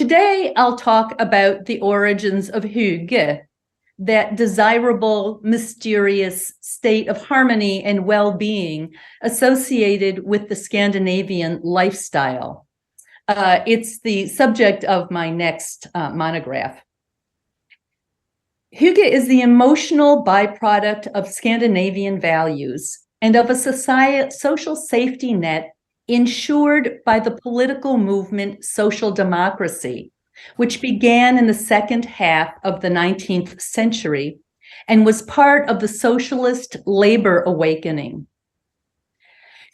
Today, I'll talk about the origins of hygge, that desirable, mysterious state of harmony and well-being associated with the Scandinavian lifestyle. It's the subject of my next monograph. Hygge is the emotional byproduct of Scandinavian values and of a social safety net ensured by the political movement social democracy, which began in the second half of the 19th century and was part of the socialist labor awakening.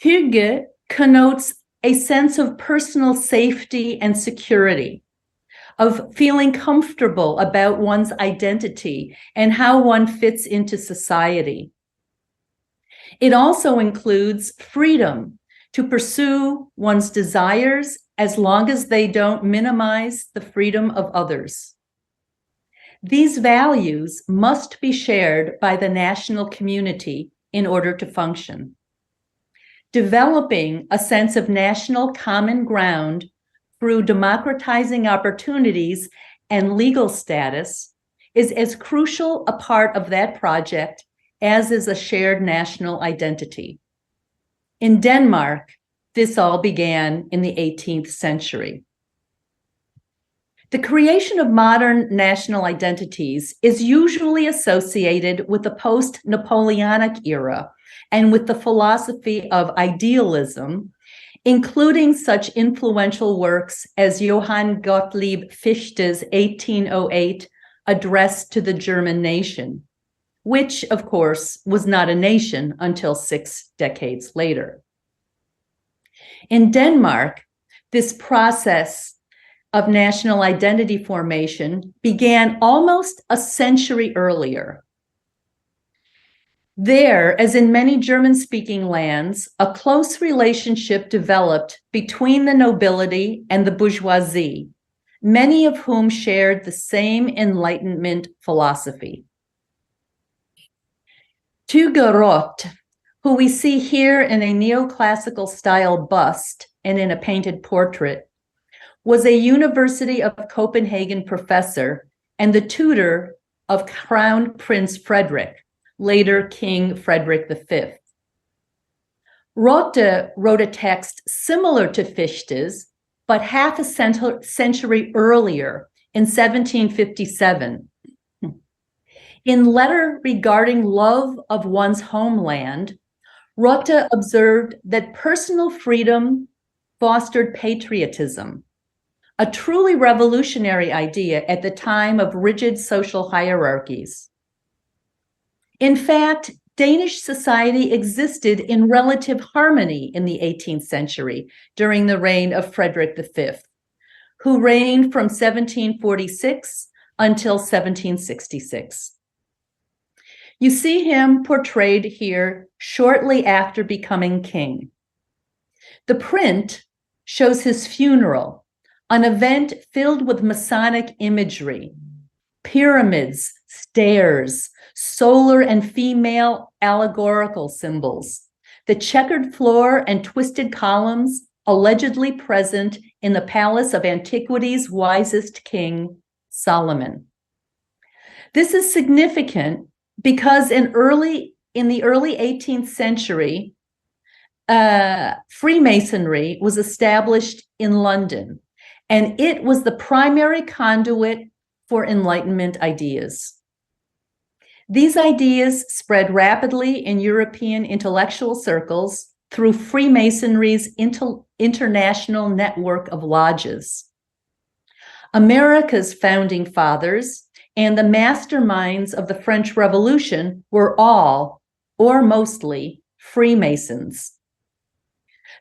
Hygge connotes a sense of personal safety and security, of feeling comfortable about one's identity and how one fits into society. It also includes freedom to pursue one's desires as long as they don't minimize the freedom of others. These values must be shared by the national community in order to function. Developing a sense of national common ground through democratizing opportunities and legal status is as crucial a part of that project as is a shared national identity. In Denmark, this all began in the 18th century. The creation of modern national identities is usually associated with the post-Napoleonic era and with the philosophy of idealism, including such influential works as Johann Gottlieb Fichte's 1808 Address to the German Nation, which, of course, was not a nation until 6 decades later. In Denmark, this process of national identity formation began almost a century earlier. There, as in many German-speaking lands, a close relationship developed between the nobility and the bourgeoisie, many of whom shared the same Enlightenment philosophy. Tuge Roth, who we see here in a neoclassical style bust and in a painted portrait, was a University of Copenhagen professor and the tutor of Crown Prince Frederick, later King Frederick V. Roth wrote a text similar to Fichte's, but half a century earlier, in 1757. In Letter Regarding Love of One's Homeland, Roth observed that personal freedom fostered patriotism, a truly revolutionary idea at the time of rigid social hierarchies. In fact, Danish society existed in relative harmony in the 18th century during the reign of Frederick V, who reigned from 1746 until 1766. You see him portrayed here shortly after becoming king. The print shows his funeral, an event filled with Masonic imagery, pyramids, stairs, solar and female allegorical symbols, the checkered floor and twisted columns allegedly present in the palace of antiquity's wisest king, Solomon. This is significant because in the early 18th century, Freemasonry was established in London, and it was the primary conduit for Enlightenment ideas. These ideas spread rapidly in European intellectual circles through Freemasonry's international network of lodges. America's founding fathers and the masterminds of the French Revolution were all, or mostly, Freemasons.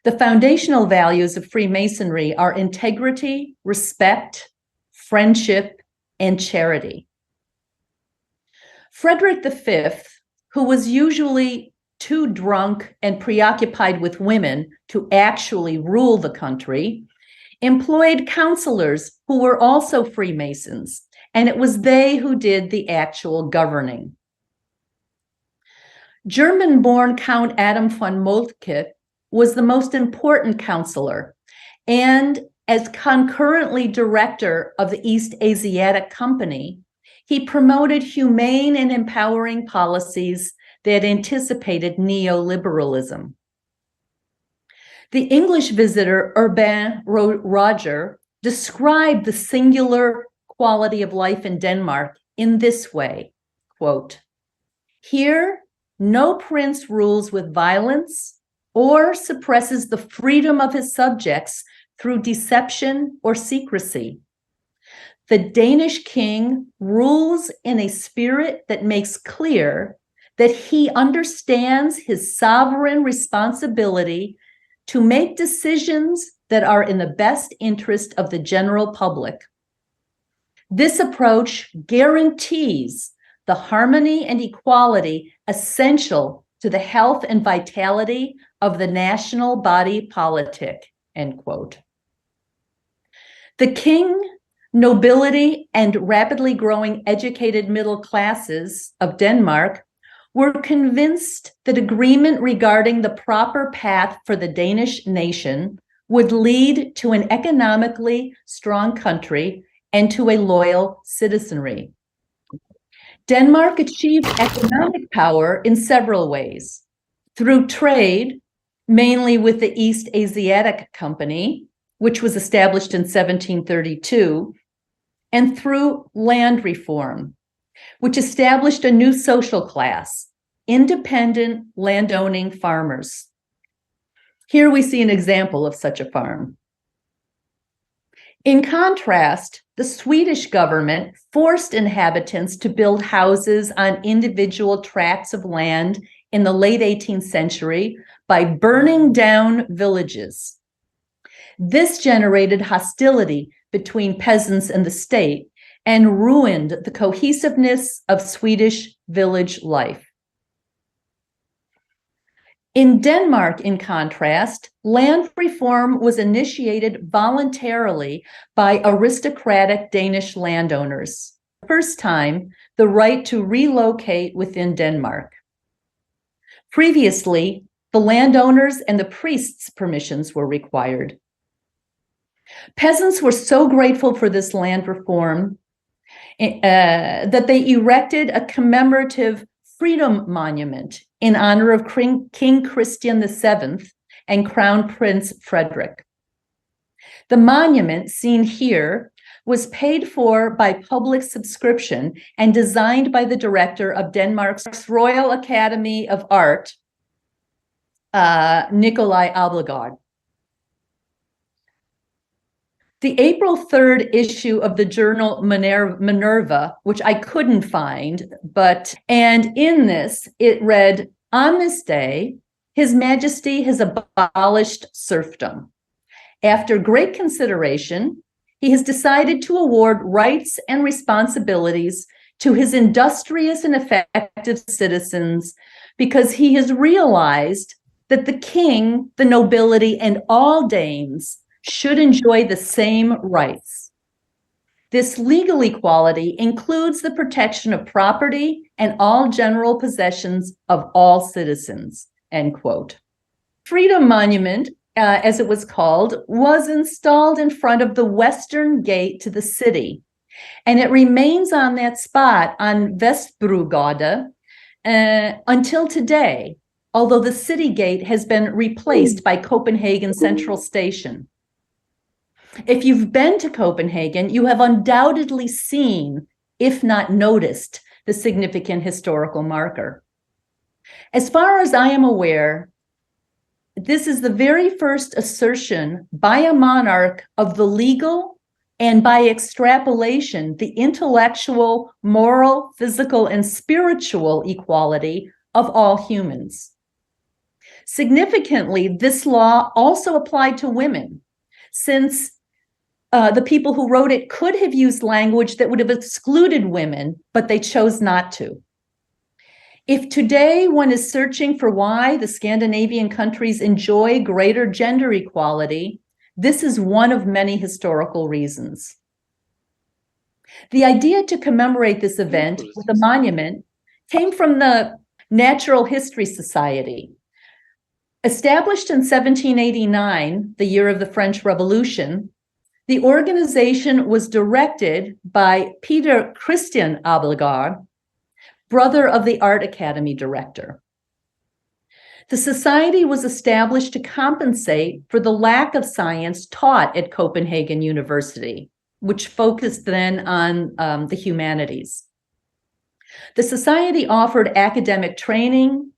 The foundational values of Freemasonry are integrity, respect, friendship, and charity. Frederick V, who was usually too drunk and preoccupied with women to actually rule the country, employed counselors who were also Freemasons, and it was they who did the actual governing. German-born Count Adam von Moltke was the most important counselor, and as concurrently director of the East Asiatic Company, he promoted humane and empowering policies that anticipated neoliberalism. The English visitor Urbain Roger described the singular quality of life in Denmark in this way, quote, "Here, no prince rules with violence or suppresses the freedom of his subjects through deception or secrecy. The Danish king rules in a spirit that makes clear that he understands his sovereign responsibility to make decisions that are in the best interest of the general public. This approach guarantees the harmony and equality essential to the health and vitality of the national body politic," end quote. The king, nobility, and rapidly growing educated middle classes of Denmark were convinced that agreement regarding the proper path for the Danish nation would lead to an economically strong country and to a loyal citizenry. Denmark achieved economic power in several ways: through trade, mainly with the East Asiatic Company, which was established in 1732, and through land reform, which established a new social class, independent landowning farmers. Here we see an example of such a farm. In contrast, the Swedish government forced inhabitants to build houses on individual tracts of land in the late 18th century by burning down villages. This generated hostility between peasants and the state and ruined the cohesiveness of Swedish village life. In Denmark, in contrast, land reform was initiated voluntarily by aristocratic Danish landowners. For the first time, the right to relocate within Denmark. Previously, the landowners and the priests' permissions were required. Peasants were so grateful for this land reform that they erected a commemorative freedom monument in honor of King Christian VII and Crown Prince Frederick. The monument, seen here, was paid for by public subscription and designed by the director of Denmark's Royal Academy of Art, Nikolai Abildgaard. The April 3rd issue of the journal Minerva, which I couldn't find, and in this, it read, "On this day, His Majesty has abolished serfdom. After great consideration, he has decided to award rights and responsibilities to his industrious and effective citizens because he has realized that the king, the nobility, and all Danes should enjoy the same rights. This legal equality includes the protection of property and all general possessions of all citizens," end quote. Freedom Monument, as it was called, was installed in front of the western gate to the city, and it remains on that spot on Vestbrogade until today, although the city gate has been replaced by Copenhagen Central Station. If you've been to Copenhagen, you have undoubtedly seen, if not noticed, the significant historical marker. As far as I am aware, this is the very first assertion by a monarch of the legal and, by extrapolation, the intellectual, moral, physical, and spiritual equality of all humans. Significantly, this law also applied to women, since the people who wrote it could have used language that would have excluded women, but they chose not to. If today one is searching for why the Scandinavian countries enjoy greater gender equality, this is one of many historical reasons. The idea to commemorate this event with a monument came from the Natural History Society. Established in 1789, the year of the French Revolution, The organization was directed by Peter Christian Abildgaard, brother of the Art Academy director. The society was established to compensate for the lack of science taught at Copenhagen University, which focused then on the humanities. The society offered academic training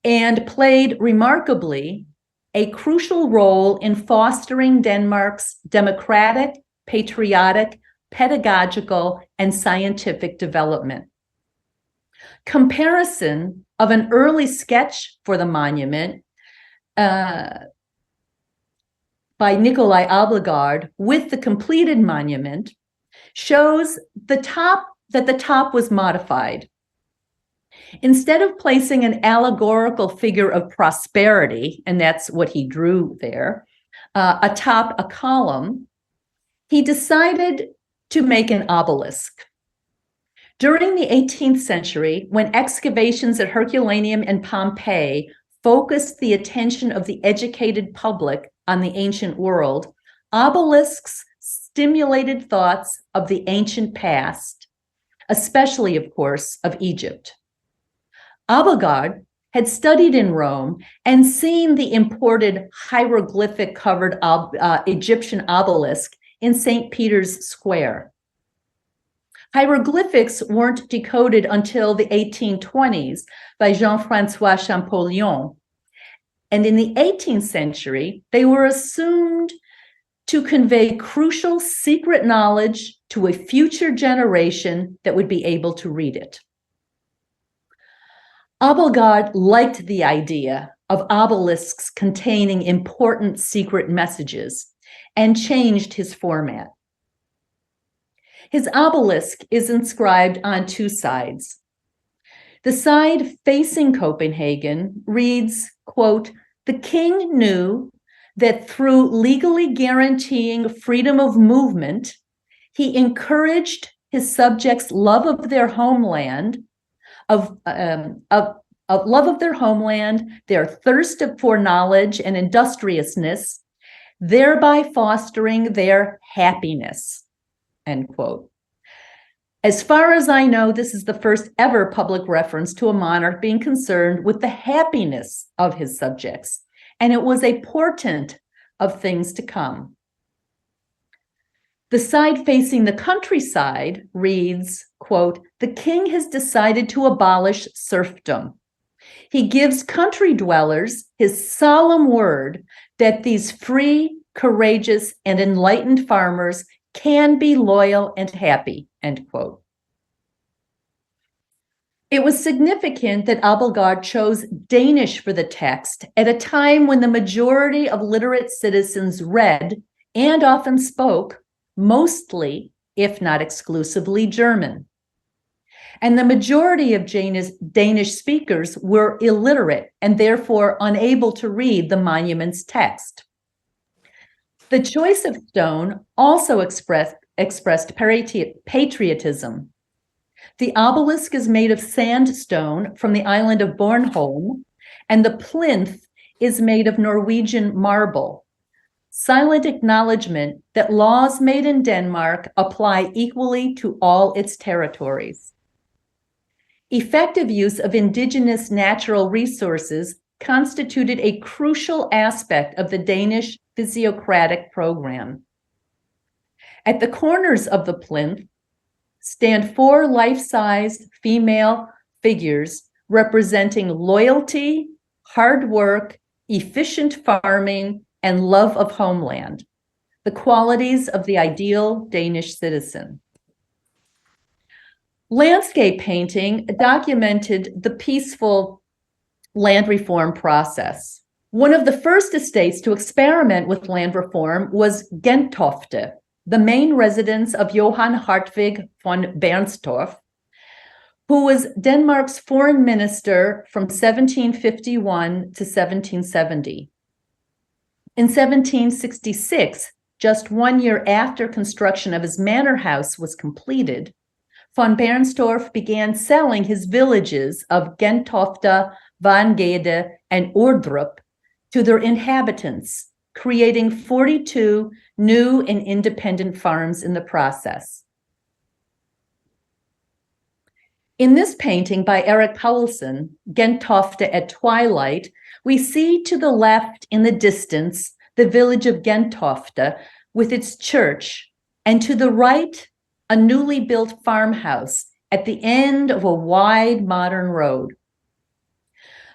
and played remarkably a crucial role in fostering Denmark's democratic, patriotic, pedagogical, and scientific development. Comparison of an early sketch for the monument by Nikolai Abildgaard with the completed monument shows that the top was modified. Instead of placing an allegorical figure of prosperity, and that's what he drew there, atop a column, he decided to make an obelisk. During the 18th century, when excavations at Herculaneum and Pompeii focused the attention of the educated public on the ancient world, obelisks stimulated thoughts of the ancient past, especially, of course, of Egypt. Abildgaard had studied in Rome and seen the imported hieroglyphic-covered Egyptian obelisk in St. Peter's Square. Hieroglyphics weren't decoded until the 1820s by Jean-François Champollion, and in the 18th century, they were assumed to convey crucial secret knowledge to a future generation that would be able to read it. Abildgaard liked the idea of obelisks containing important secret messages and changed his format. His obelisk is inscribed on two sides. The side facing Copenhagen reads, quote, "The king knew that through legally guaranteeing freedom of movement, he encouraged his subjects' love of their homeland, their thirst for knowledge and industriousness, thereby fostering their happiness," end quote. As far as I know, this is the first ever public reference to a monarch being concerned with the happiness of his subjects, and it was a portent of things to come. The side facing the countryside reads, quote, "The king has decided to abolish serfdom. He gives country dwellers his solemn word that these free, courageous, and enlightened farmers can be loyal and happy," end quote. It was significant that Abildgaard chose Danish for the text at a time when the majority of literate citizens read and often spoke mostly, if not exclusively, German. And the majority of Danish speakers were illiterate and therefore unable to read the monument's text. The choice of stone also expressed patriotism. The obelisk is made of sandstone from the island of Bornholm, and the plinth is made of Norwegian marble. Silent acknowledgement that laws made in Denmark apply equally to all its territories. Effective use of indigenous natural resources constituted a crucial aspect of the Danish physiocratic program. At the corners of the plinth stand 4 life-sized female figures representing loyalty, hard work, efficient farming, and love of homeland, the qualities of the ideal Danish citizen. Landscape painting documented the peaceful land reform process. One of the first estates to experiment with land reform was Gentofte, the main residence of Johan Hartvig von Bernstorff, who was Denmark's foreign minister from 1751 to 1770. In 1766, just 1 year after construction of his manor house was completed, von Bernstorff began selling his villages of Gentofte, Vangede, and Ordrup to their inhabitants creating 42 new and independent farms in the process. In this painting by Erik Paulsen, Gentofte at Twilight, we see to the left in the distance the village of Gentofte with its church, and to the right, a newly built farmhouse at the end of a wide modern road.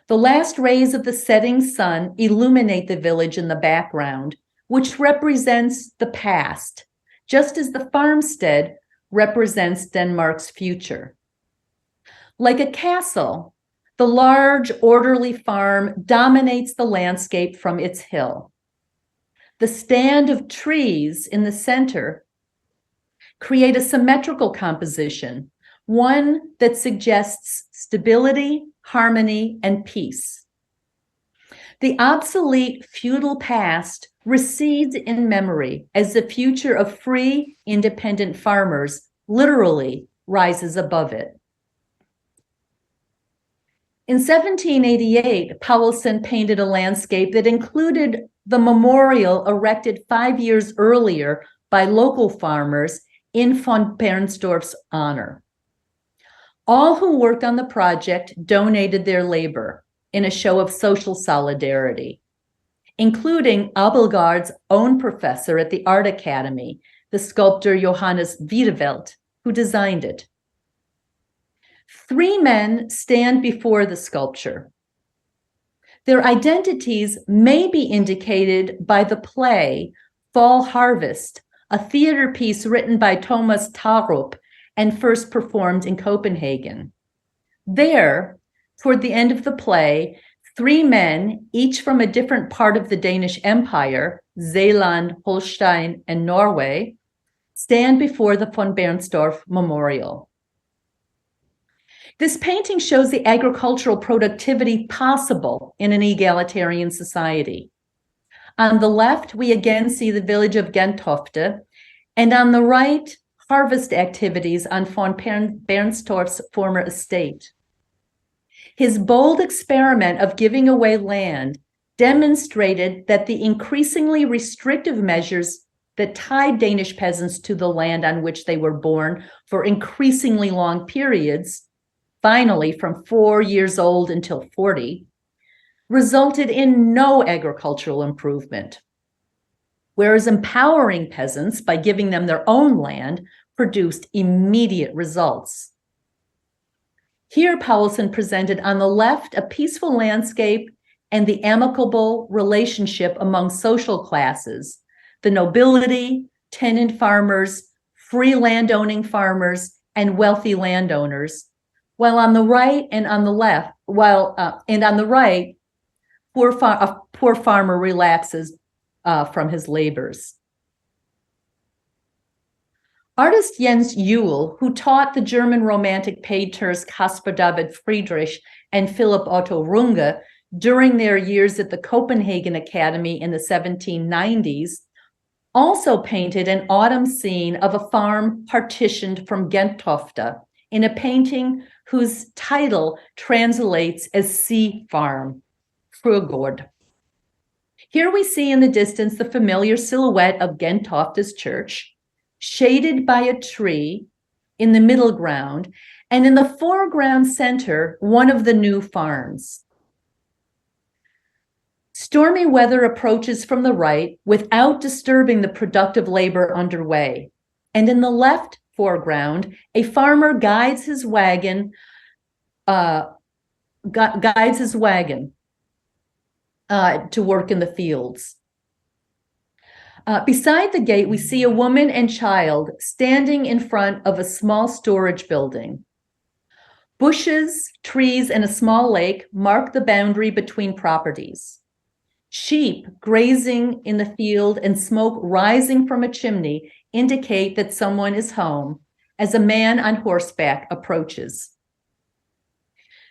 The last rays of the setting sun illuminate the village in the background, which represents the past, just as the farmstead represents Denmark's future. Like a castle, the large, orderly farm dominates the landscape from its hill. The stand of trees in the center create a symmetrical composition, one that suggests stability, harmony, and peace. The obsolete feudal past recedes in memory as the future of free, independent farmers literally rises above it. In 1788, Paulsen painted a landscape that included the memorial erected 5 years earlier by local farmers in von Bernstorff's honor. All who worked on the project donated their labor in a show of social solidarity, including Abildgaard's own professor at the Art Academy, the sculptor Johannes Wiedewelt, who designed it. 3 men stand before the sculpture. Their identities may be indicated by the play Fall Harvest, a theater piece written by Thomas Tarup and first performed in Copenhagen. There, toward the end of the play, 3 men, each from a different part of the Danish Empire, Zeeland, Holstein, and Norway, stand before the von Bernstorff Memorial. This painting shows the agricultural productivity possible in an egalitarian society. On the left, we again see the village of Gentofte, and on the right, harvest activities on von Bernstorff's former estate. His bold experiment of giving away land demonstrated that the increasingly restrictive measures that tied Danish peasants to the land on which they were born for increasingly long periods, finally from 4 years old until 40, resulted in no agricultural improvement. Whereas empowering peasants by giving them their own land produced immediate results. Here, Paulsen presented on the left a peaceful landscape and the amicable relationship among social classes, the nobility, tenant farmers, free landowning farmers, and wealthy landowners, while on the right and on the left, and on the right, a poor farmer relaxes from his labors. Artist Jens Juel, who taught the German Romantic painters Caspar David Friedrich and Philipp Otto Runge during their years at the Copenhagen Academy in the 1790s, also painted an autumn scene of a farm partitioned from Gentofte in a painting whose title translates as Sea Farm, Frugård. Here we see in the distance the familiar silhouette of Gentofte's church, shaded by a tree in the middle ground, and in the foreground center, one of the new farms. Stormy weather approaches from the right without disturbing the productive labor underway. And in the left foreground, a farmer guides his wagon to work in the fields. Beside the gate, we see a woman and child standing in front of a small storage building. Bushes, trees, and a small lake mark the boundary between properties. Sheep grazing in the field and smoke rising from a chimney indicate that someone is home as a man on horseback approaches.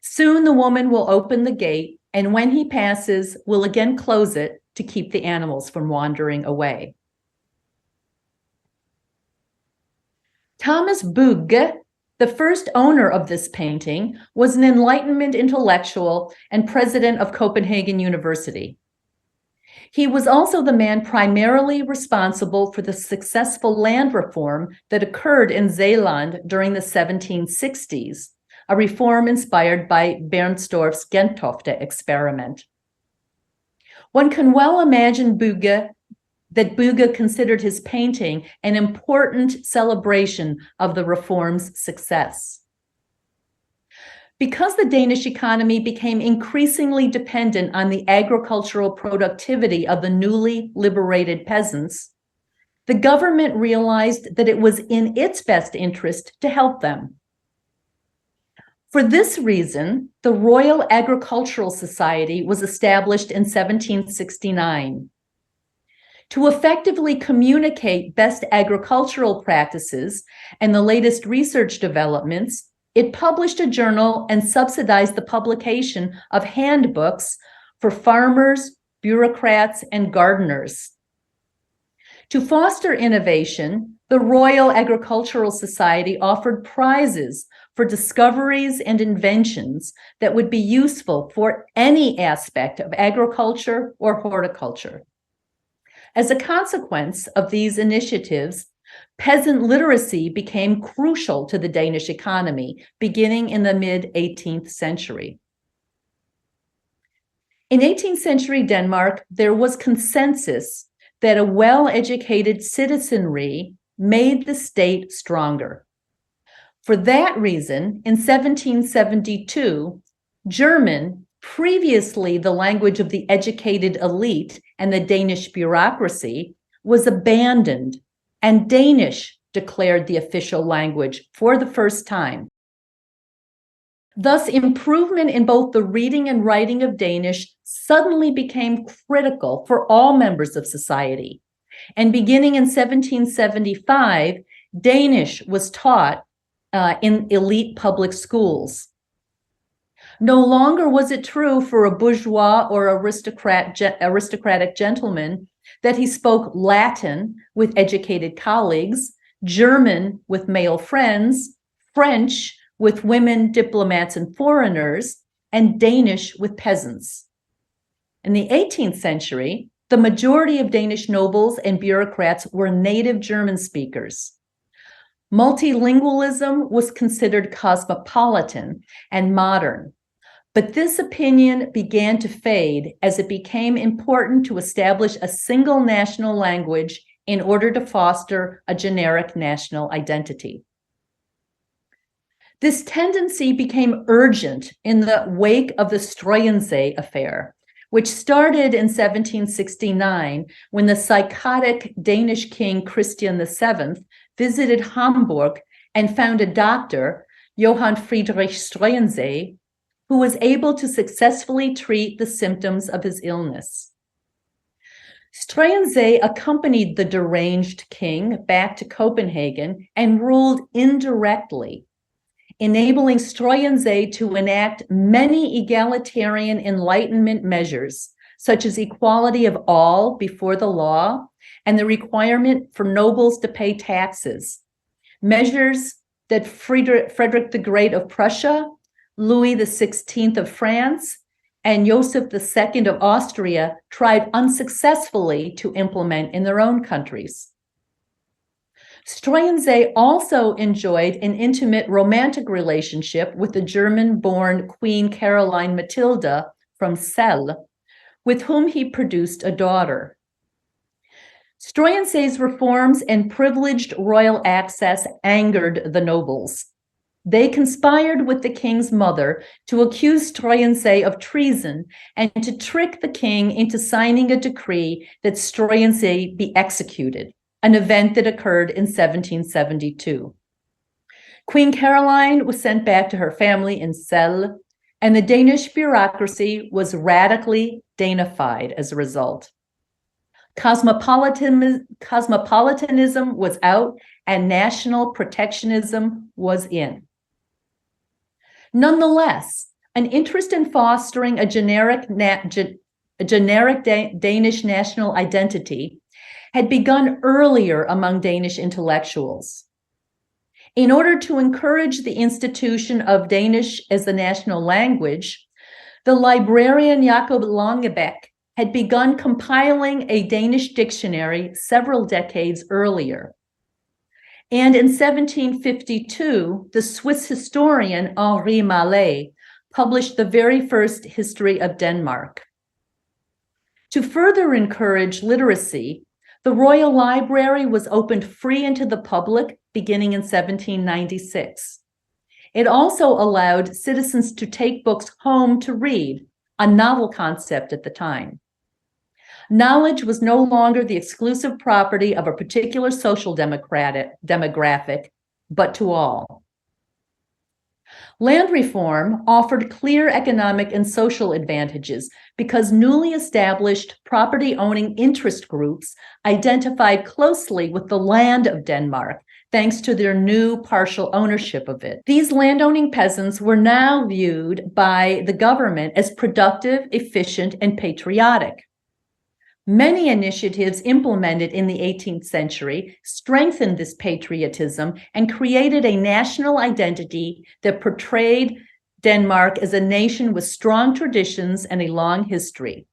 Soon the woman will open the gate, and when he passes, will again close it to keep the animals from wandering away. Thomas Bugge, the first owner of this painting, was an Enlightenment intellectual and president of Copenhagen University. He was also the man primarily responsible for the successful land reform that occurred in Zeeland during the 1760s, a reform inspired by Bernstorff's Gentofte experiment. One can well imagine that Bugge considered his painting an important celebration of the reform's success. Because the Danish economy became increasingly dependent on the agricultural productivity of the newly liberated peasants, the government realized that it was in its best interest to help them. For this reason, the Royal Agricultural Society was established in 1769. To effectively communicate best agricultural practices and the latest research developments, it published a journal and subsidized the publication of handbooks for farmers, bureaucrats, and gardeners. To foster innovation, the Royal Agricultural Society offered prizes for discoveries and inventions that would be useful for any aspect of agriculture or horticulture. As a consequence of these initiatives, peasant literacy became crucial to the Danish economy, beginning in the mid-18th century. In 18th century Denmark, there was consensus that a well-educated citizenry made the state stronger. For that reason, in 1772, German, previously the language of the educated elite and the Danish bureaucracy, was abandoned, and Danish declared the official language for the first time. Thus, improvement in both the reading and writing of Danish suddenly became critical for all members of society. And beginning in 1775, Danish was taught in elite public schools. No longer was it true for a bourgeois or aristocratic gentleman that he spoke Latin with educated colleagues, German with male friends, French with women, diplomats, and foreigners, and Danish with peasants. In the 18th century, the majority of Danish nobles and bureaucrats were native German speakers. Multilingualism was considered cosmopolitan and modern, but this opinion began to fade as it became important to establish a single national language in order to foster a generic national identity. This tendency became urgent in the wake of the Struensee affair, which started in 1769 when the psychotic Danish king Christian VII visited Hamburg and found a doctor, Johann Friedrich Struensee, who was able to successfully treat the symptoms of his illness. Struensee accompanied the deranged king back to Copenhagen and ruled indirectly, enabling Struensee to enact many egalitarian Enlightenment measures, such as equality of all before the law and the requirement for nobles to pay taxes, measures that Frederick the Great of Prussia, Louis XVI of France, and Joseph II of Austria tried unsuccessfully to implement in their own countries. Struensee also enjoyed an intimate romantic relationship with the German-born Queen Caroline Matilda from Celle, with whom he produced a daughter. Struensee's reforms and privileged royal access angered the nobles. They conspired with the king's mother to accuse Struensee of treason and to trick the king into signing a decree that Struensee be executed, an event that occurred in 1772. Queen Caroline was sent back to her family in Celle, and the Danish bureaucracy was radically Danified as a result. Cosmopolitanism was out and national protectionism was in. Nonetheless, an interest in fostering a generic Danish national identity had begun earlier among Danish intellectuals. In order to encourage the institution of Danish as the national language, the librarian Jacob Langebæk had begun compiling a Danish dictionary several decades earlier. And in 1752, the Swiss historian Henri Mallet published the very first history of Denmark. To further encourage literacy, the Royal Library was opened free into the public beginning in 1796. It also allowed citizens to take books home to read, a novel concept at the time. Knowledge was no longer the exclusive property of a particular social demographic, but to all. Land reform offered clear economic and social advantages because newly established property-owning interest groups identified closely with the land of Denmark, thanks to their new partial ownership of it. These landowning peasants were now viewed by the government as productive, efficient, and patriotic. Many initiatives implemented in the 18th century strengthened this patriotism and created a national identity that portrayed Denmark as a nation with strong traditions and a long history.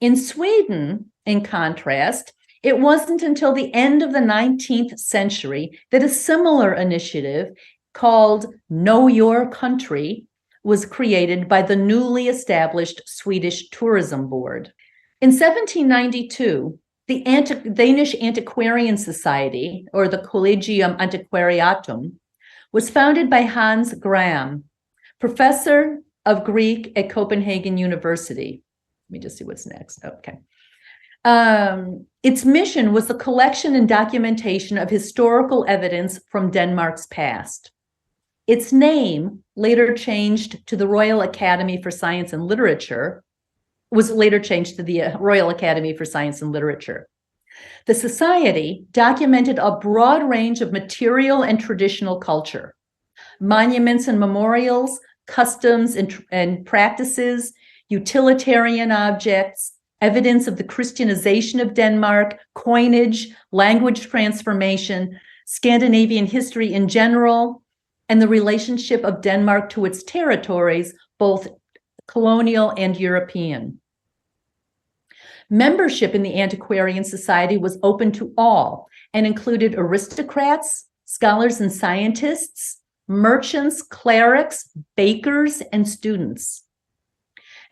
In Sweden, in contrast, it wasn't until the end of the 19th century that a similar initiative called Know Your Country was created by the newly established Swedish Tourism Board. In 1792, the Danish Antiquarian Society, or the Collegium Antiquariatum, was founded by Hans Gram, professor of Greek at Copenhagen University. Let me just see what's next. Okay. Its mission was the collection and documentation of historical evidence from Denmark's past. Its name, later changed to the Royal Academy for Science and Literature, was later changed to the Royal Academy for Science and Literature. The society documented a broad range of material and traditional culture, monuments and memorials, customs and practices, utilitarian objects, evidence of the Christianization of Denmark, coinage, language transformation, Scandinavian history in general, and the relationship of Denmark to its territories, both colonial and European. Membership in the Antiquarian Society was open to all and included aristocrats, scholars and scientists, merchants, clerics, bakers, and students.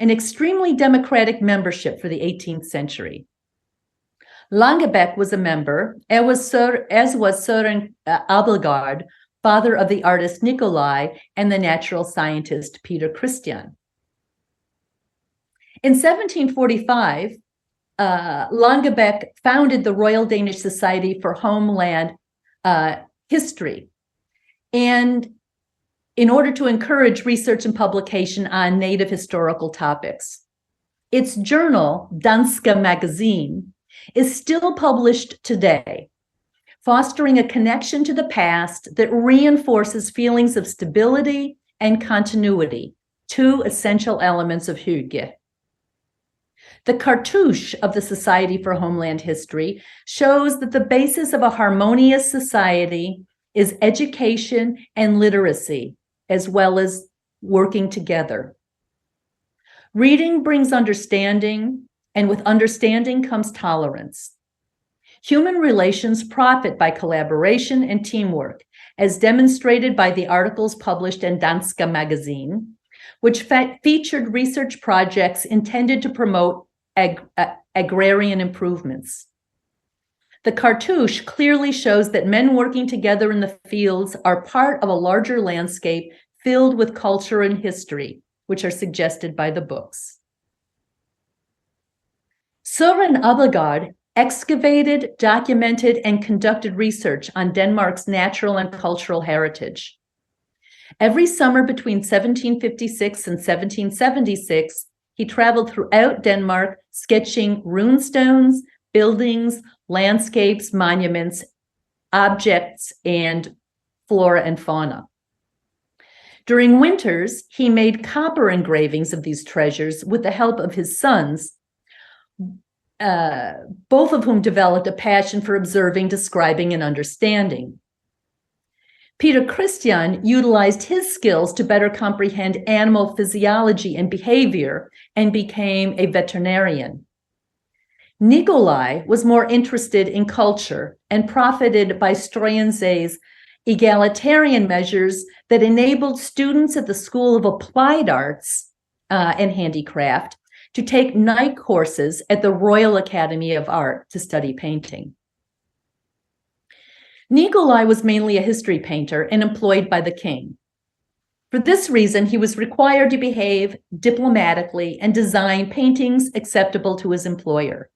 An extremely democratic membership for the 18th century. Langebæk was a member, as was Søren Abildgaard, father of the artist Nicolai and the natural scientist Peter Christian. In 1745, Langebæk founded the Royal Danish Society for Homeland History, and in order to encourage research and publication on native historical topics. Its journal, Danske Magazine, is still published today, fostering a connection to the past that reinforces feelings of stability and continuity, two essential elements of hygge. The cartouche of the Society for Homeland History shows that the basis of a harmonious society is education and literacy, as well as working together. Reading brings understanding, and with understanding comes tolerance. Human relations profit by collaboration and teamwork, as demonstrated by the articles published in Danske Magazine, which featured research projects intended to promote agrarian improvements. The cartouche clearly shows that men working together in the fields are part of a larger landscape filled with culture and history, which are suggested by the books. Søren Abildgaard excavated, documented, and conducted research on Denmark's natural and cultural heritage. Every summer between 1756 and 1776, he traveled throughout Denmark, sketching runestones, buildings, landscapes, monuments, objects, and flora and fauna. During winters, he made copper engravings of these treasures with the help of his sons, both of whom developed a passion for observing, describing, and understanding. Peter Christian utilized his skills to better comprehend animal physiology and behavior and became a veterinarian. Nicolai was more interested in culture and profited by Struensee's egalitarian measures that enabled students at the School of Applied Arts and Handicraft to take night courses at the Royal Academy of Art to study painting. Nicolai was mainly a history painter and employed by the king. For this reason, he was required to behave diplomatically and design paintings acceptable to his employer.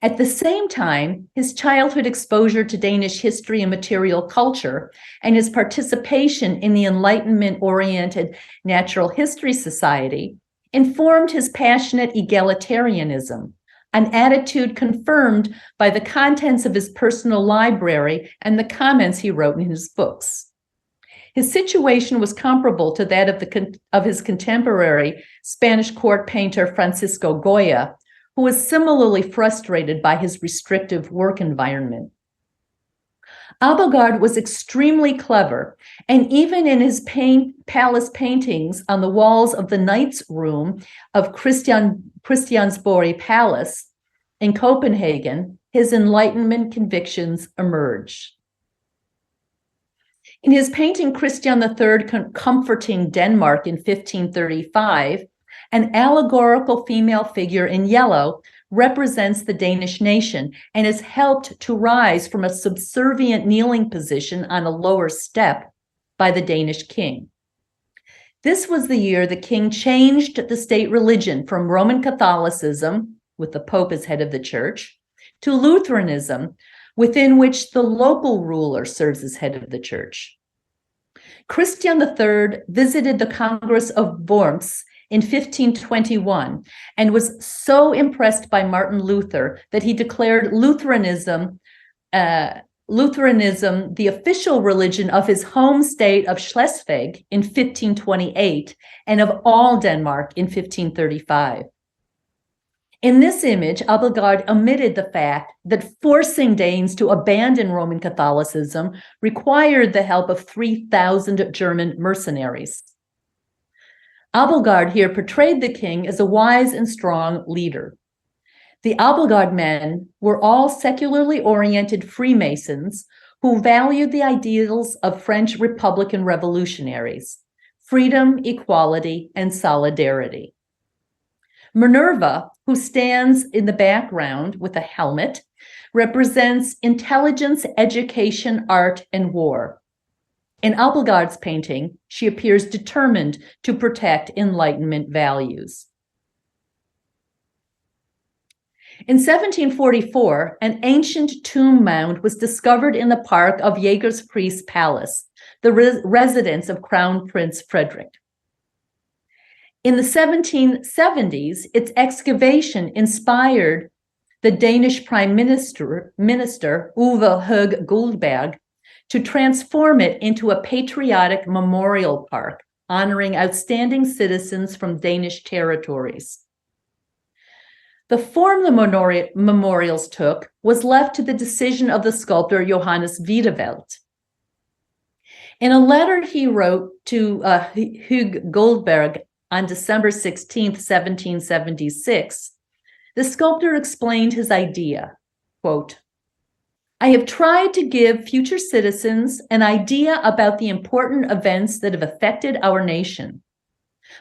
At the same time, his childhood exposure to Danish history and material culture and his participation in the Enlightenment-oriented Natural History Society informed his passionate egalitarianism, an attitude confirmed by the contents of his personal library and the comments he wrote in his books. His situation was comparable to that of his contemporary Spanish court painter Francisco Goya, who was similarly frustrated by his restrictive work environment. Abildgaard was extremely clever, and even in his palace paintings on the walls of the Knight's Room of Christiansborg Palace in Copenhagen, his Enlightenment convictions emerge. In his painting Christian III Comforting Denmark in 1535, an allegorical female figure in yellow represents the Danish nation and is helped to rise from a subservient kneeling position on a lower step by the Danish king. This was the year the king changed the state religion from Roman Catholicism, with the Pope as head of the church, to Lutheranism, within which the local ruler serves as head of the church. Christian III visited the Congress of Worms in 1521 and was so impressed by Martin Luther that he declared Lutheranism the official religion of his home state of Schleswig in 1528 and of all Denmark in 1535. In this image, Abildgaard omitted the fact that forcing Danes to abandon Roman Catholicism required the help of 3,000 German mercenaries. Abildgaard here portrayed the king as a wise and strong leader. The Abildgaard men were all secularly oriented Freemasons who valued the ideals of French Republican revolutionaries: freedom, equality, and solidarity. Minerva, who stands in the background with a helmet, represents intelligence, education, art, and war. In Abildgaard's painting, she appears determined to protect Enlightenment values. In 1744, an ancient tomb mound was discovered in the park of Jägerspriest Palace, the residence of Crown Prince Frederick. In the 1770s, its excavation inspired the Danish Prime Minister Ove Høeg Guldberg to transform it into a patriotic memorial park, honoring outstanding citizens from Danish territories. The form the memorials took was left to the decision of the sculptor Johannes Wiedewelt. In a letter he wrote to Høeg Guldberg on December 16, 1776, the sculptor explained his idea, quote, "I have tried to give future citizens an idea about the important events that have affected our nation.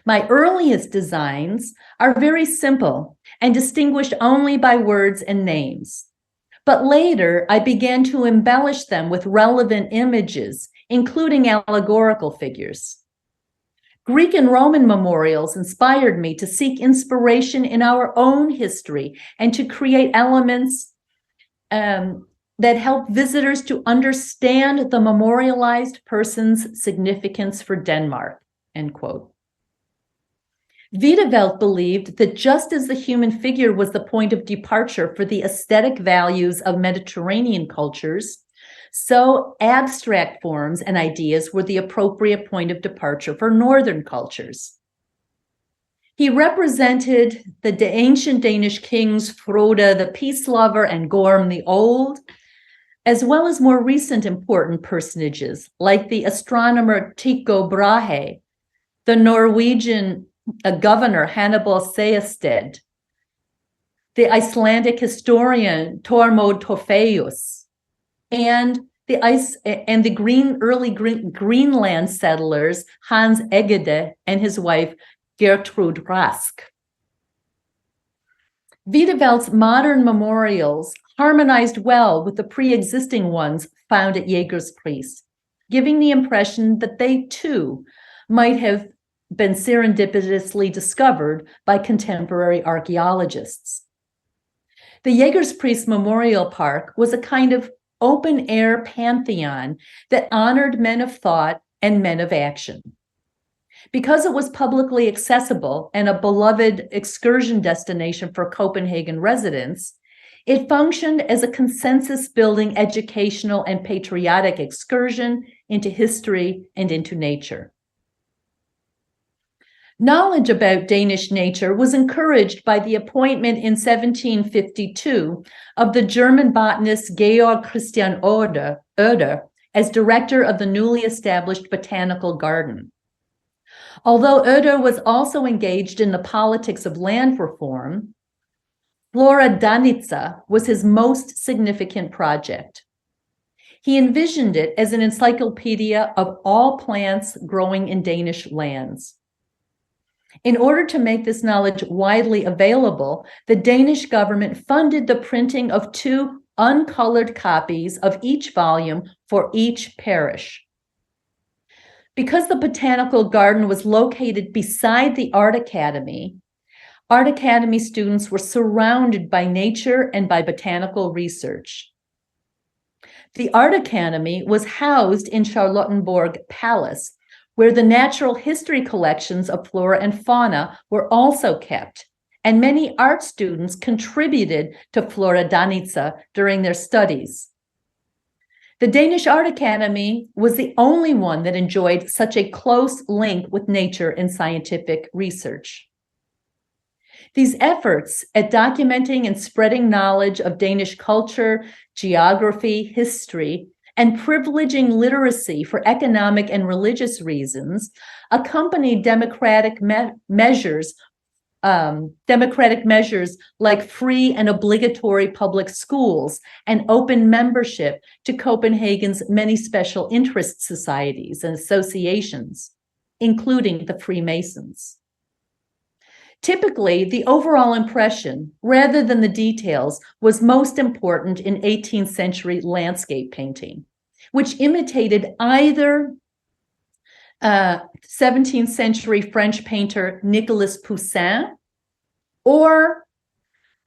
My earliest designs are very simple and distinguished only by words and names. But later, I began to embellish them with relevant images, including allegorical figures. Greek and Roman memorials inspired me to seek inspiration in our own history and to create elements that help visitors to understand the memorialized person's significance for Denmark," end quote. Wiedewelt believed that just as the human figure was the point of departure for the aesthetic values of Mediterranean cultures, so abstract forms and ideas were the appropriate point of departure for Northern cultures. He represented the ancient Danish kings Frode the peace lover and Gorm the old, as well as more recent important personages like the astronomer Tycho Brahe, the Norwegian governor Hannibal Sehested, the Icelandic historian Thormod Torfaeus, and the early Greenland settlers Hans Egede and his wife Gertrud Rask. Wiedeveldt's modern memorials harmonized well with the pre-existing ones found at Jägerspriest, giving the impression that they too might have been serendipitously discovered by contemporary archaeologists. The Jägerspriest Memorial Park was a kind of open-air pantheon that honored men of thought and men of action. Because it was publicly accessible and a beloved excursion destination for Copenhagen residents, it functioned as a consensus-building educational and patriotic excursion into history and into nature. Knowledge about Danish nature was encouraged by the appointment in 1752 of the German botanist Georg Christian Oeder as director of the newly established botanical garden. Although Oeder was also engaged in the politics of land reform, Flora Danica was his most significant project. He envisioned it as an encyclopedia of all plants growing in Danish lands. In order to make this knowledge widely available, the Danish government funded the printing of 2 uncolored copies of each volume for each parish. Because the botanical garden was located beside the art academy students were surrounded by nature and by botanical research. The art academy was housed in Charlottenborg Palace, where the natural history collections of flora and fauna were also kept, and many art students contributed to Flora Danica during their studies. The Danish Art Academy was the only one that enjoyed such a close link with nature and scientific research. These efforts at documenting and spreading knowledge of Danish culture, geography, history, and privileging literacy for economic and religious reasons accompanied democratic measures like free and obligatory public schools and open membership to Copenhagen's many special interest societies and associations, including the Freemasons. Typically, the overall impression, rather than the details, was most important in 18th century landscape painting, which imitated either 17th century French painter Nicolas Poussin or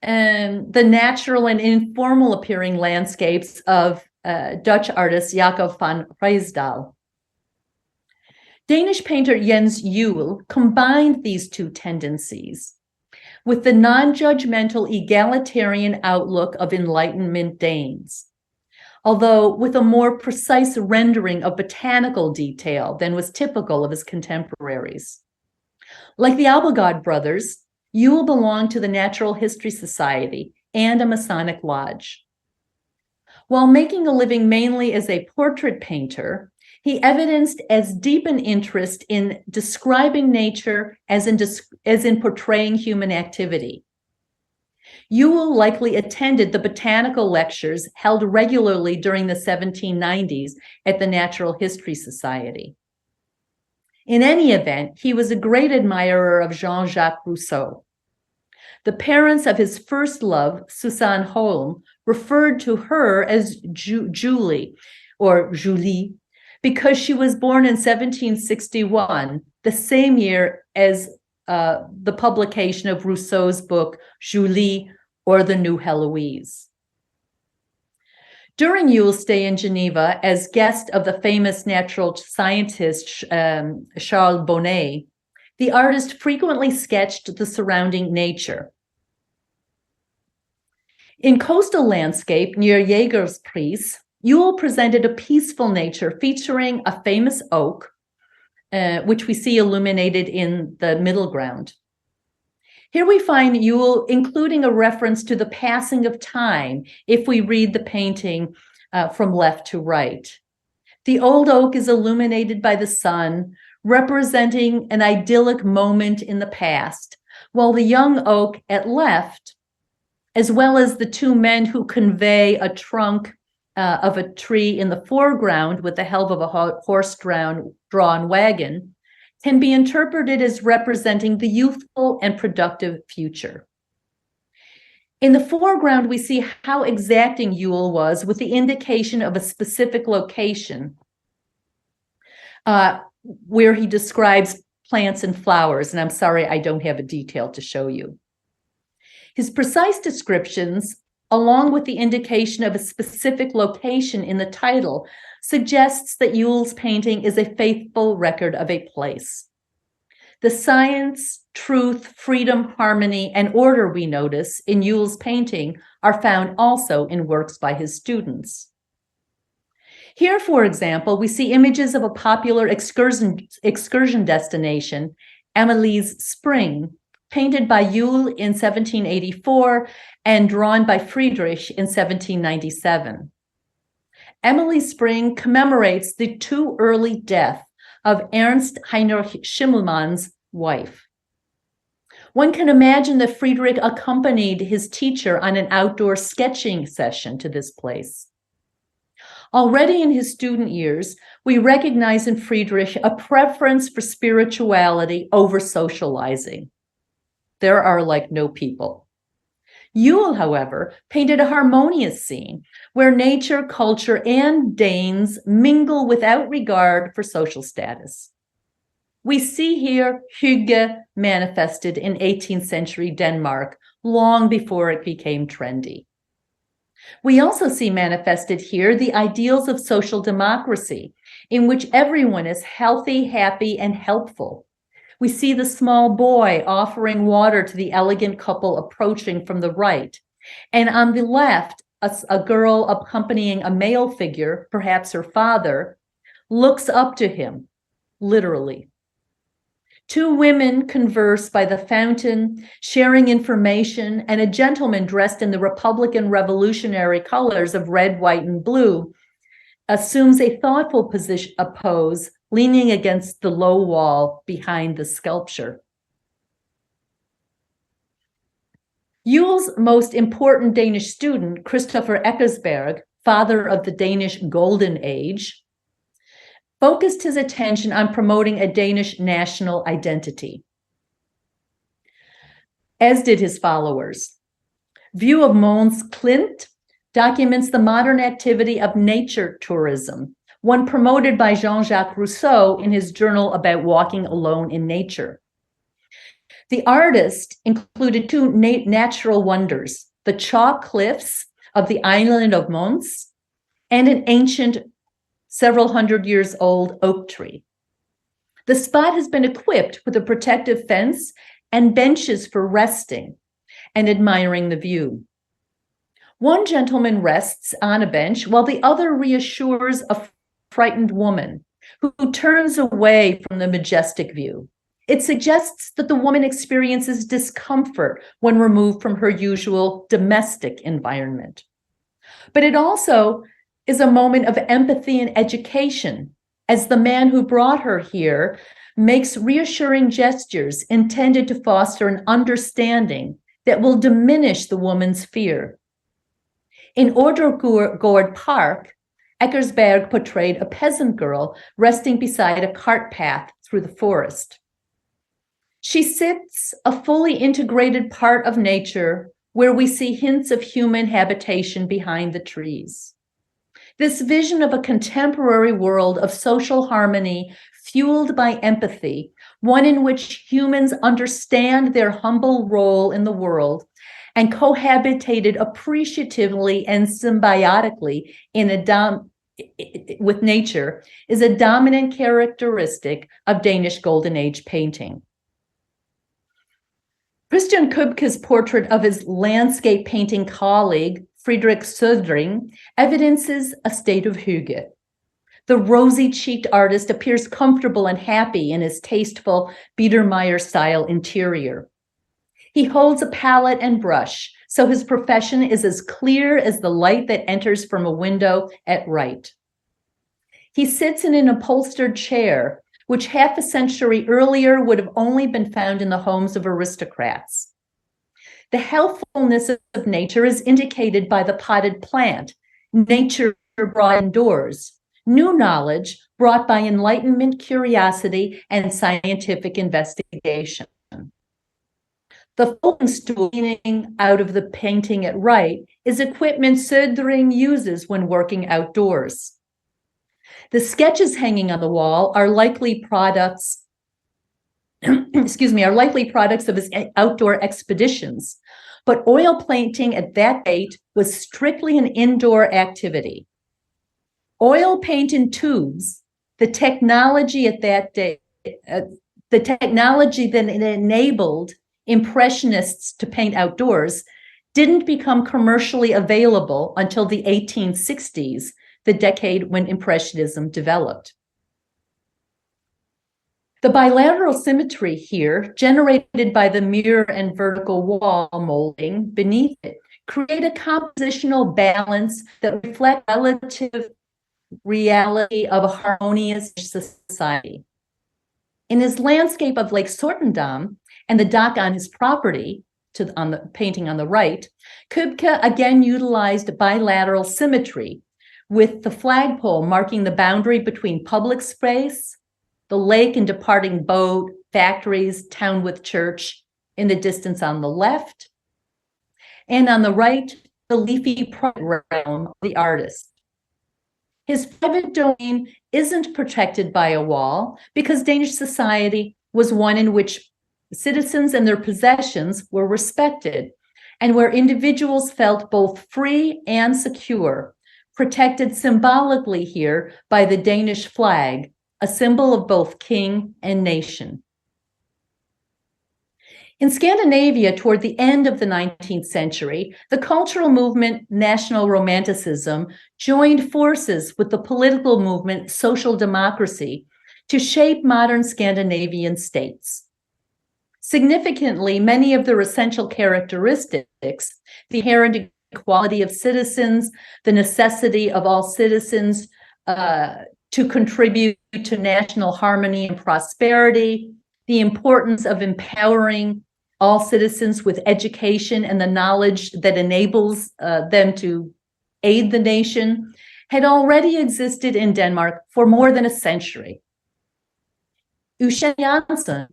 the natural and informal appearing landscapes of Dutch artist Jacob van Ruysdael. Danish painter Jens Juel combined these two tendencies with the non-judgmental egalitarian outlook of Enlightenment Danes, although with a more precise rendering of botanical detail than was typical of his contemporaries. Like the Abildgaard brothers, Juel belonged to the Natural History Society and a Masonic lodge. While making a living mainly as a portrait painter, he evidenced as deep an interest in describing nature as in portraying human activity. Juel likely attended the botanical lectures held regularly during the 1790s at the Natural History Society. In any event, he was a great admirer of Jean-Jacques Rousseau. The parents of his first love, Susanne Holm, referred to her as Julie, or Julie, because she was born in 1761, the same year as the publication of Rousseau's book, Julie, or The New Heloise. During Juel's stay in Geneva as guest of the famous natural scientist Charles Bonnet, the artist frequently sketched the surrounding nature. In coastal landscape near Jägerspriest, Juel presented a peaceful nature featuring a famous oak, which we see illuminated in the middle ground. Here we find Juel including a reference to the passing of time if we read the painting from left to right. The old oak is illuminated by the sun, representing an idyllic moment in the past, while the young oak at left, as well as the two men who convey a trunk of a tree in the foreground with the help of a horse-drawn wagon, can be interpreted as representing the youthful and productive future. In the foreground, we see how exacting Yule was with the indication of a specific location where he describes plants and flowers, and I'm sorry I don't have a detail to show you. His precise descriptions, along with the indication of a specific location in the title, suggests that Yule's painting is a faithful record of a place. The science, truth, freedom, harmony, and order we notice in Yule's painting are found also in works by his students. Here, for example, we see images of a popular excursion destination, Amelie's Spring, painted by Yule in 1784 and drawn by Friedrich in 1797. Amelie's Spring commemorates the too early death of Ernst Heinrich Schimmelmann's wife. One can imagine that Friedrich accompanied his teacher on an outdoor sketching session to this place. Already in his student years, we recognize in Friedrich a preference for spirituality over socializing. There are like no people. Yule, however, painted a harmonious scene where nature, culture, and Danes mingle without regard for social status. We see here hygge manifested in 18th century Denmark long before it became trendy. We also see manifested here the ideals of social democracy, in which everyone is healthy, happy, and helpful. We see the small boy offering water to the elegant couple approaching from the right. And on the left, a girl accompanying a male figure, perhaps her father, looks up to him, literally. Two women converse by the fountain, sharing information, and a gentleman dressed in the Republican revolutionary colors of red, white, and blue assumes a thoughtful pose, leaning against the low wall behind the sculpture. Yule's most important Danish student, Christopher Eckersberg, father of the Danish Golden Age, focused his attention on promoting a Danish national identity, as did his followers. View of Mons Klint documents the modern activity of nature tourism, one promoted by Jean-Jacques Rousseau in his journal about walking alone in nature. The artist included two natural wonders, the chalk cliffs of the island of Mons and an ancient, several hundred years old oak tree. The spot has been equipped with a protective fence and benches for resting and admiring the view. One gentleman rests on a bench while the other reassures a frightened woman who turns away from the majestic view. It suggests that the woman experiences discomfort when removed from her usual domestic environment. But it also is a moment of empathy and education, as the man who brought her here makes reassuring gestures intended to foster an understanding that will diminish the woman's fear. In Ordergård Park, Eckersberg portrayed a peasant girl resting beside a cart path through the forest. She sits a fully integrated part of nature where we see hints of human habitation behind the trees. This vision of a contemporary world of social harmony fueled by empathy, one in which humans understand their humble role in the world and cohabitated appreciatively and symbiotically with nature, is a dominant characteristic of Danish Golden Age painting. Christian Købke's portrait of his landscape painting colleague, Friedrich Södring, evidences a state of hygge. The rosy-cheeked artist appears comfortable and happy in his tasteful Biedermeier-style interior. He holds a palette and brush, so his profession is as clear as the light that enters from a window at right. He sits in an upholstered chair, which half a century earlier would have only been found in the homes of aristocrats. The healthfulness of nature is indicated by the potted plant, nature brought indoors, new knowledge brought by Enlightenment curiosity and scientific investigation. The folding stool leaning out of the painting at right is equipment Södring uses when working outdoors. The sketches hanging on the wall are likely products, are likely products of his outdoor expeditions, but oil painting at that date was strictly an indoor activity. Oil paint in tubes, the technology at that day, the technology that enabled Impressionists to paint outdoors, didn't become commercially available until the 1860s, the decade when Impressionism developed. The bilateral symmetry here, generated by the mirror and vertical wall molding beneath it, create a compositional balance that reflects relative reality of a harmonious society. In his landscape of Lake Sortendam and the dock on his property, on the painting on the right, Kubke again utilized bilateral symmetry, with the flagpole marking the boundary between public space, the lake and departing boat, factories, town with church in the distance on the left, and on the right, the leafy private realm of the artist. His private domain isn't protected by a wall because Danish society was one in which citizens and their possessions were respected, and where individuals felt both free and secure, protected symbolically here by the Danish flag, a symbol of both king and nation. In Scandinavia, toward the end of the 19th century, the cultural movement National Romanticism joined forces with the political movement Social Democracy to shape modern Scandinavian states. Significantly, many of their essential characteristics, the inherent equality of citizens, the necessity of all citizens to contribute to national harmony and prosperity, the importance of empowering all citizens with education and the knowledge that enables them to aid the nation, had already existed in Denmark for more than a century. Eugen Jansen,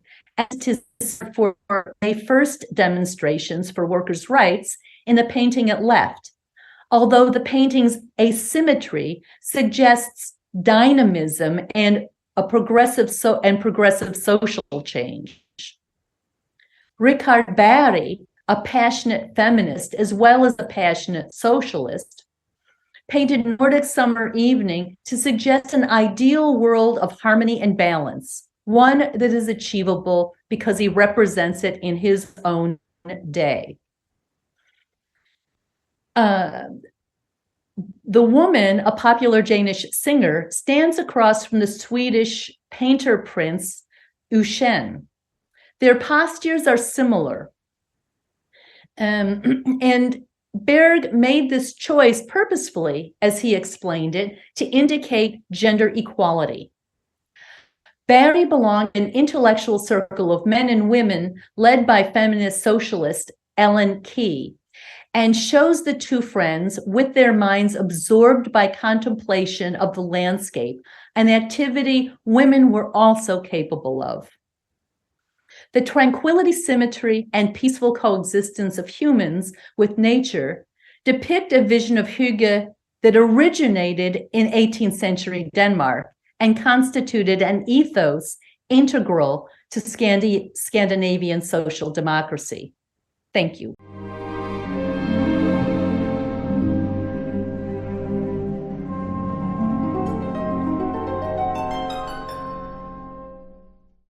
for the first demonstrations for workers' rights in the painting at left, although the painting's asymmetry suggests dynamism and a progressive social change. Richard Barry, a passionate feminist as well as a passionate socialist, painted Nordic Summer Evening to suggest an ideal world of harmony and balance, one that is achievable because he represents it in his own day. The woman, a popular Danish singer, stands across from the Swedish painter prince Eugen. Their postures are similar. And Berg made this choice purposefully, as he explained it, to indicate gender equality. Barry belonged to an intellectual circle of men and women led by feminist socialist Ellen Key, and shows the two friends with their minds absorbed by contemplation of the landscape, an activity women were also capable of. The tranquility, symmetry, and peaceful coexistence of humans with nature depict a vision of hygge that originated in 18th century Denmark and constituted an ethos integral to Scandinavian social democracy. Thank you.